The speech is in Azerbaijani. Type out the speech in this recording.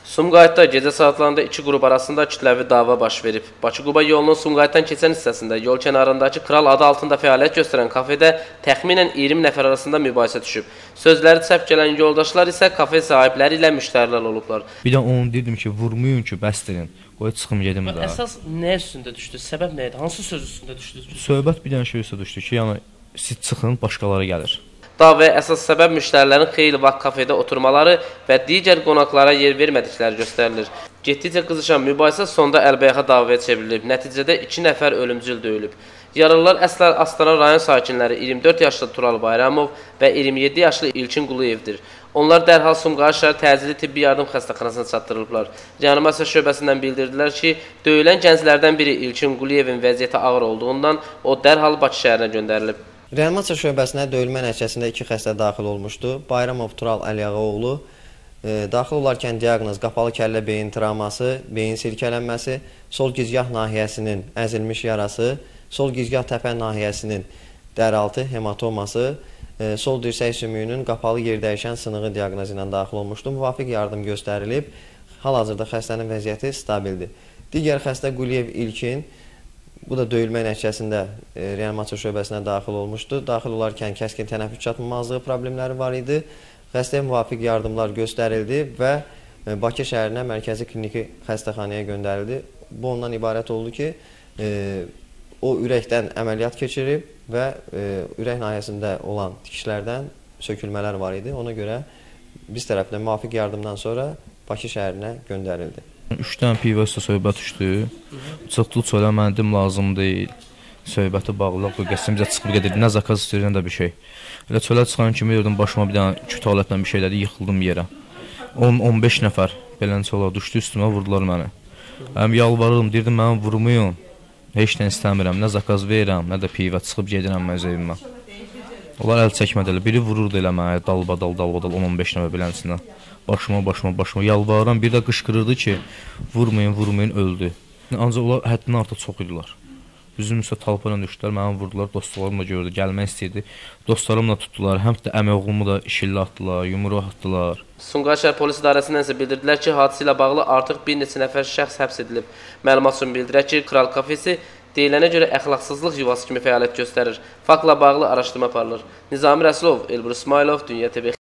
Sumqayıtda gecə saatlarında iki qrup arasında kütləvi dava baş verib. Bakı-Quba yolunun Sumqayıtdan keçən hissəsində yol kənarındakı Kral adı altında fəaliyyət göstərən kafedə təxminən 20 nəfər arasında mübahisə düşüb. Sözləri çəp gələn yoldaşlar isə kafe sahibləri ilə müştərilər olublar. Bir də onu dedim ki, vurmayın ki, bəsdirin. Qoy çıxım gedim də. Əsas nə üstündə düşdü? Səbəb nə idi? Hansı söz üstündə düşdünüz? Söhbət bir dənə şey üstə düşdü ki, yəni siz çıxın, başqaları gəlir. Davaya əsas səbəb müştərilərin xeyli vaxt kafedə oturmaları və digər qonaqlara yer vermədikləri göstərilir. Getdikcə qızışan mübahisə sonda əlbəyaxa davaya çevrilib. Nəticədə 2 nəfər ölümcül döyülüb. Yaralılar əslən Astana rayon sakinləri 24 yaşlı Tural Bayramov və 27 yaşlı İlkin Quluyevdir. Onlar dərhal Sumqayıt şəhər təcili tibbi yardım xəstəxanasına çatdırılıblar. Reanimasiya şöbəsindən bildirdilər ki, döyülən gənclərdən biri İlkin Quluyevin vəziyyəti ağır olduğundan o dərhal Bakı şəhərinə göndərilib. Reanimasiya şöbəsinə döyülmə nəticəsində 2 xəstə daxil olmuşdu. Bayramov Tural Əliyağoğlu daxil olarkən diaqnoz qapalı kəllə beyin travması, beyin silkələnməsi, sol gicgah nahiyəsinin əzilmiş yarası, sol gicgah təpə nahiyəsinin dəraltı hematoması, sol dirsək sümüyünün qapalı yerdəyişən sınığı diaqnozu ilə daxil olmuşdu. Müvafiq yardım göstərilib. Hal-hazırda xəstənin vəziyyəti stabildir. Digər xəstə Quliyev İlkin, bu da döyülmə nəticəsində reanimasiya şöbəsinə daxil olmuşdu. Daxil olarkən kəskin tənəffüs çatmamazlığı problemləri var idi. Xəstəyə müvafiq yardımlar göstərildi və Bakı şəhərinə mərkəzi kliniki xəstəxanaya göndərildi. Bu ondan ibarət oldu ki, o ürəkdən əməliyyat keçirib və ürək nahiyəsində olan tikişlərdən sökülmələr var idi. Ona görə biz tərəfindən müvafiq yardımdan sonra Bakı şəhərinə göndərildi. 3 dənə pivə üstə söhbət düşdü. Çıxdı çölə məndim lazım deyil. Söhbəti bağlıq, qəssimcə çıxıb gedirdi. Nə zakaz istəyirən də bir şey. Elə çölə çıxan kimi gördüm başıma bir dənə küt alətlə bir şeyləri yıxıldım yerə. 10-15 nəfər belənçə olaraq düşdü üstümə, vurdular məni. Həm yalvarırım, deyirdim mənə vurmayın. Heç nə istəmirəm, nə zakaz verirəm, nə də pivə çıxıb gedirəm öz evimə. Onlar əl çəkmədilər. Biri vururdu elə mənə dalbadal 10-15 nəfər belənçinə. Başıma yalvarıram, bir də qışqırırdı ki, vurmayın, öldü. Ancaq onlar həddindən artıq çox idilər. Üzüm üstə talpa ilə düşdülər, mənə vurdular, dostlarım da gördü, gəlmək istəyirdi. Dostlarım da tutdular, həm də əmi oğlumu da işillə atdılar, yumruq atdılar. Sumqayıt şəhər polis idarəsindən isə bildirdilər ki, hadisə ilə bağlı artıq bir neçə nəfər şəxs həbs edilib. Məlumat üçün bildirək ki, Kral kafesi deyilənə görə əxlaqsızlıq yuvası kimi fəaliyyət göstərir. Faktla bağlı araşdırma aparılır. Nizami Rəsulov, Elbrus İsmailov, Dünya TV.